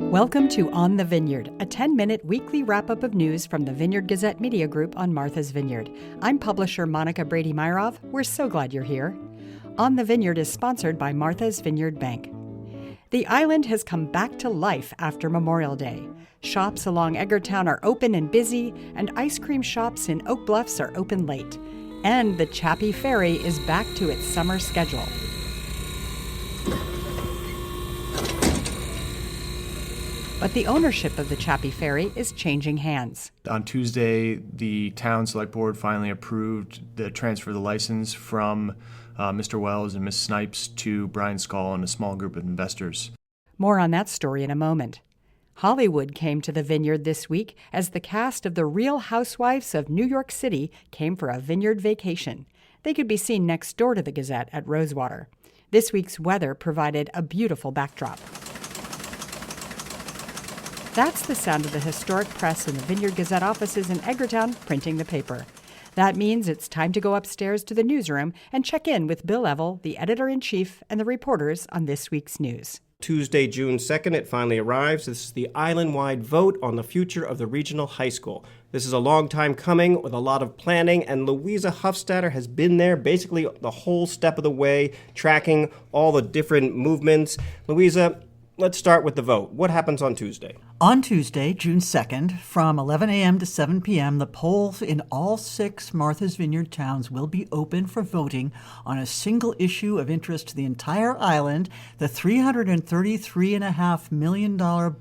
Welcome to On the Vineyard, a 10-minute weekly wrap-up of news from the Vineyard Gazette Media Group on Martha's Vineyard. I'm publisher Monica Brady-Myrov. We're so glad you're here. On the Vineyard is sponsored by Martha's Vineyard Bank. The island has come back to life after Memorial Day. Shops along Edgartown are open and busy, and ice cream shops in Oak Bluffs are open late. And the Chappie Ferry is back to its summer schedule. But the ownership of the Chappie Ferry is changing hands. On Tuesday, the town select board finally approved the transfer of the license from Mr. Wells and Ms. Snipes to Brian Skull and a small group of investors. More on that story in a moment. Hollywood came to the Vineyard this week as the cast of The Real Housewives of New York City came for a vineyard vacation. They could be seen next door to the Gazette at Rosewater. This week's weather provided a beautiful backdrop. That's the sound of the historic press in the Vineyard Gazette offices in Edgartown printing the paper. That means it's time to go upstairs to the newsroom and check in with Bill Evell, the editor-in-chief, and the reporters on this week's news. Tuesday, June 2nd, it finally arrives. This is the island-wide vote on the future of the regional high school. This is a long time coming with a lot of planning, and Louisa Huffstadter has been there basically the whole step of the way, tracking all the different movements. Louisa, let's start with the vote. What happens on Tuesday? On Tuesday, June 2nd, from 11 a.m. to 7 p.m., the polls in all 6 Martha's Vineyard towns will be open for voting on a single issue of interest to the entire island, the $333.5 million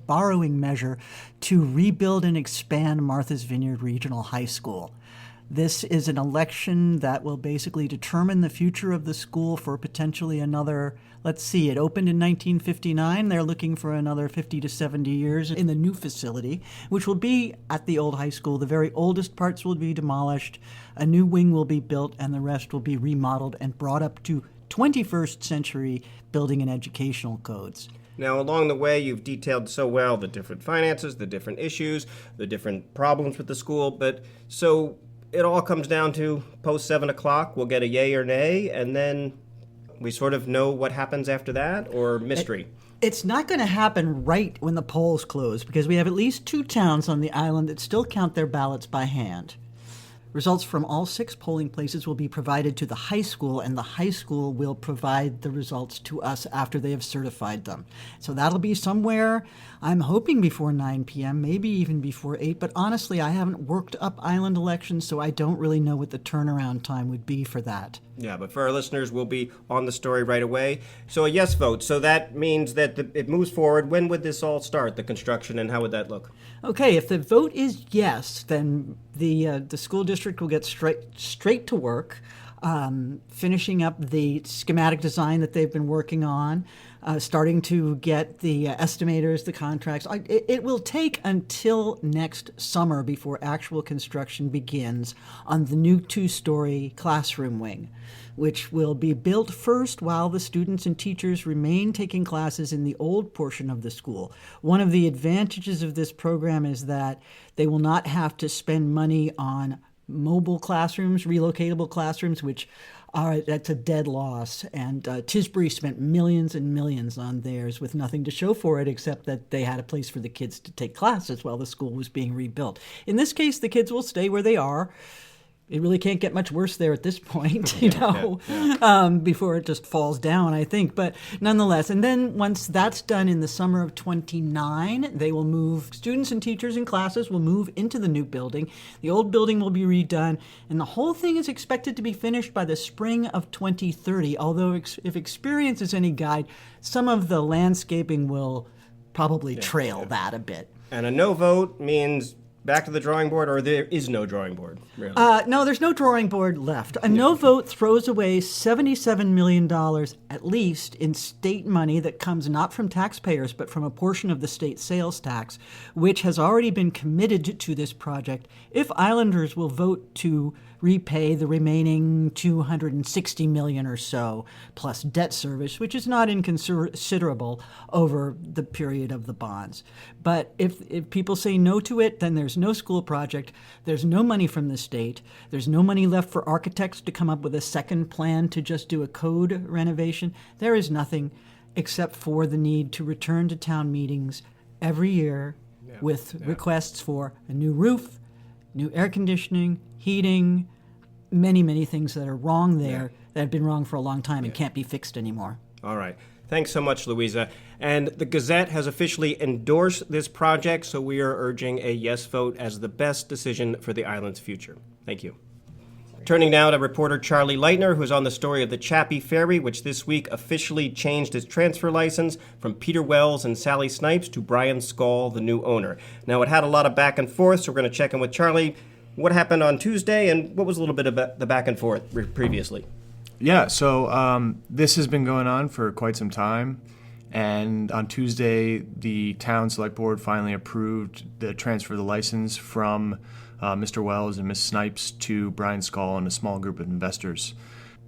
borrowing measure to rebuild and expand Martha's Vineyard Regional High School. This is an election that will basically determine the future of the school for potentially another, let's see, it opened in 1959. They're looking for another 50 to 70 years in the new facility, which will be at the old high school. The very oldest parts will be demolished, a new wing will be built, and the rest will be remodeled and brought up to 21st century building and educational codes. Now, along the way, you've detailed so well the different finances, the different issues, the different problems with the school, but so it all comes down to post 7 o'clock, we'll get a yay or nay, and then we sort of know what happens after that, or mystery? It's not going to happen right when the polls close, because we have at least 2 towns on the island that still count their ballots by hand. Results from all 6 polling places will be provided to the high school, and the high school will provide the results to us after they have certified them. So that'll be somewhere, I'm hoping before 9 p.m., maybe even before 8, but honestly, I haven't worked up island elections, so I don't really know what the turnaround time would be for that. Yeah, but for our listeners, we'll be on the story right away. So a yes vote, so that means that it moves forward. When would this all start, the construction, and how would that look? Okay, if the vote is yes, then the school district will get straight to work, finishing up the schematic design that they've been working on, starting to get the estimators, the contracts. It will take until next summer before actual construction begins on the new 2-story classroom wing, which will be built first while the students and teachers remain taking classes in the old portion of the school. One of the advantages of this program is that they will not have to spend money on mobile classrooms, relocatable classrooms, which that's a dead loss. And Tisbury spent millions and millions on theirs with nothing to show for it except that they had a place for the kids to take classes while the school was being rebuilt. In this case, the kids will stay where they are. It really can't get much worse there at this point, before it just falls down, I think. But nonetheless, and then once that's done in the summer of 29, they will move, students and teachers and classes will move into the new building. The old building will be redone, and the whole thing is expected to be finished by the spring of 2030, although if experience is any guide, some of the landscaping will probably trail that a bit. And a no vote means back to the drawing board, or there is no drawing board, really? No, there's no drawing board left. A no vote throws away $77 million at least in state money that comes not from taxpayers, but from a portion of the state sales tax, which has already been committed to this project if islanders will vote to repay the remaining $260 million or so, plus debt service, which is not inconsiderable over the period of the bonds. But if people say no to it, then there's no school project, there's no money from the state, there's no money left for architects to come up with a second plan to just do a code renovation. There is nothing except for the need to return to town meetings every year with requests for a new roof, new air conditioning, heating, many, many things that are wrong there that have been wrong for a long time and can't be fixed anymore. All right. Thanks so much, Louisa. And the Gazette has officially endorsed this project, so we are urging a yes vote as the best decision for the island's future. Thank you. Turning now to reporter Charlie Leitner, who's on the story of the Chappie Ferry, which this week officially changed its transfer license from Peter Wells and Sally Snipes to Brian Skall, the new owner. Now, it had a lot of back and forth, so we're going to check in with Charlie. What happened on Tuesday, and what was a little bit of the back and forth previously? Yeah, so this has been going on for quite some time, and on Tuesday, the town select board finally approved the transfer of the license from Mr. Wells and Ms. Snipes to Brian Skall and a small group of investors.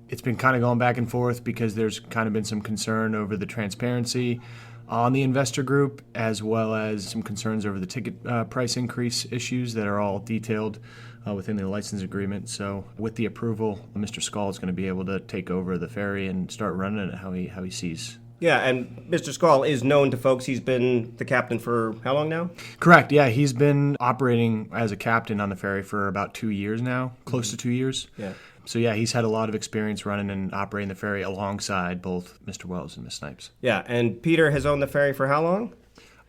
It's been kind of going back and forth because there's kind of been some concern over the transparency on the investor group, as well as some concerns over the ticket price increase issues that are all detailed within the license agreement. So with the approval, Mr. Skall is going to be able to take over the ferry and start running it how he sees. Yeah, and Mr. Skall is known to folks. He's been the captain for how long now? Correct, yeah. He's been operating as a captain on the ferry for about 2 years now, close to 2 years. Yeah. So yeah, he's had a lot of experience running and operating the ferry alongside both Mr. Wells and Ms. Snipes. Yeah, and Peter has owned the ferry for how long?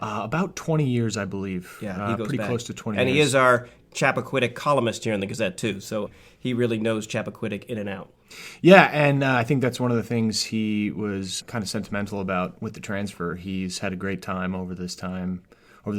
About 20 years, I believe. Yeah, he goes pretty back. close to 20 and years. And he is our Chappaquiddick columnist here in the Gazette, too, so he really knows Chappaquiddick in and out. Yeah, and I think that's one of the things he was kind of sentimental about with the transfer. He's had a great time over the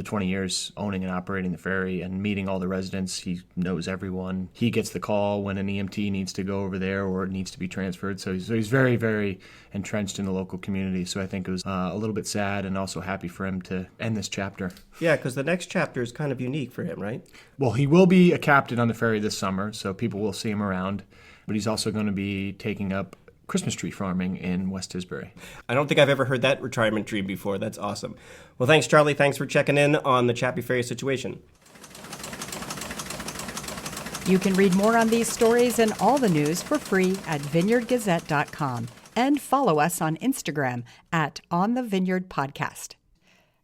20 years owning and operating the ferry and meeting all the residents. He knows everyone. He gets the call when an EMT needs to go over there or it needs to be transferred. So he's very, very entrenched in the local community. So I think it was a little bit sad and also happy for him to end this chapter. Yeah, because the next chapter is kind of unique for him, right? Well, he will be a captain on the ferry this summer, so people will see him around. But he's also going to be taking up Christmas tree farming in West Tisbury. I don't think I've ever heard that retirement dream before. That's awesome. Well, thanks, Charlie. Thanks for checking in on the Chappie Ferry situation. You can read more on these stories and all the news for free at vineyardgazette.com and follow us on Instagram at On the Vineyard Podcast.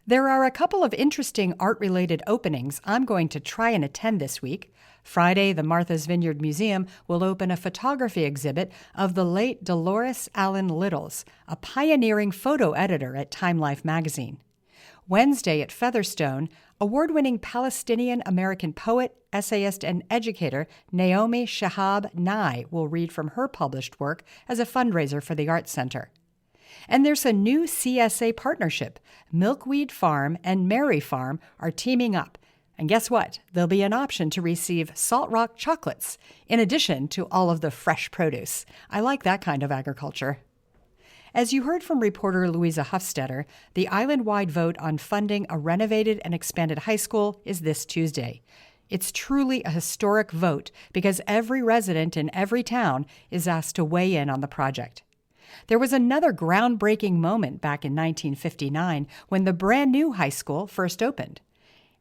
There are a couple of interesting art-related openings I'm going to try and attend this week. Friday, the Martha's Vineyard Museum will open a photography exhibit of the late Dolores Allen Littles, a pioneering photo editor at Time Life magazine. Wednesday at Featherstone, award-winning Palestinian-American poet, essayist, and educator Naomi Shihab Nye will read from her published work as a fundraiser for the Arts Center. And there's a new CSA partnership. Milkweed Farm and Mary Farm are teaming up. And guess what? There'll be an option to receive Salt Rock chocolates, in addition to all of the fresh produce. I like that kind of agriculture. As you heard from reporter Louisa Huffstetter, the island-wide vote on funding a renovated and expanded high school is this Tuesday. It's truly a historic vote because every resident in every town is asked to weigh in on the project. There was another groundbreaking moment back in 1959 when the brand new high school first opened.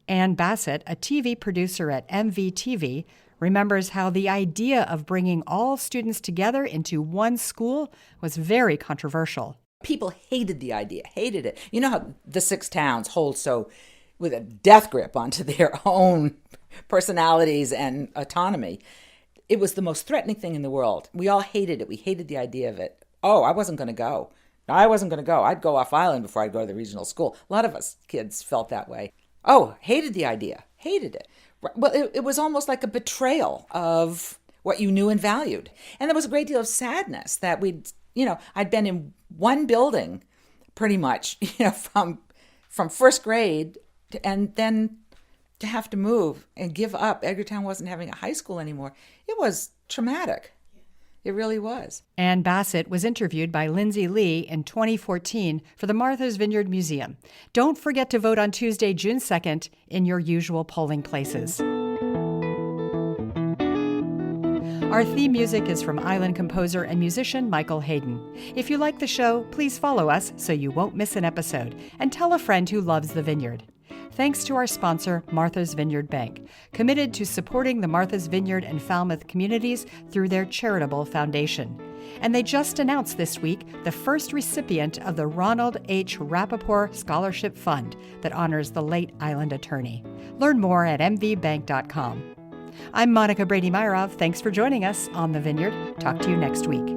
Ann Bassett, a TV producer at MVTV, remembers how the idea of bringing all students together into one school was very controversial. People hated the idea, hated it. You know how the 6 towns hold so with a death grip onto their own personalities and autonomy. It was the most threatening thing in the world. We all hated it. We hated the idea of it. Oh, I wasn't going to go. I'd go off island before I'd go to the regional school. A lot of us kids felt that way. Oh, hated the idea. Hated it. Well, it was almost like a betrayal of what you knew and valued. And there was a great deal of sadness that I'd been in one building pretty much, from first grade and then to have to move and give up. Edgartown wasn't having a high school anymore. It was traumatic. It really was. Ann Bassett was interviewed by Lindsay Lee in 2014 for the Martha's Vineyard Museum. Don't forget to vote on Tuesday, June 2nd in your usual polling places. Our theme music is from island composer and musician Michael Hayden. If you like the show, please follow us so you won't miss an episode, and tell a friend who loves the vineyard. Thanks to our sponsor, Martha's Vineyard Bank, committed to supporting the Martha's Vineyard and Falmouth communities through their charitable foundation. And they just announced this week the first recipient of the Ronald H. Rappaport Scholarship Fund that honors the late island attorney. Learn more at mvbank.com. I'm Monica Brady-Myrov. Thanks for joining us on The Vineyard. Talk to you next week.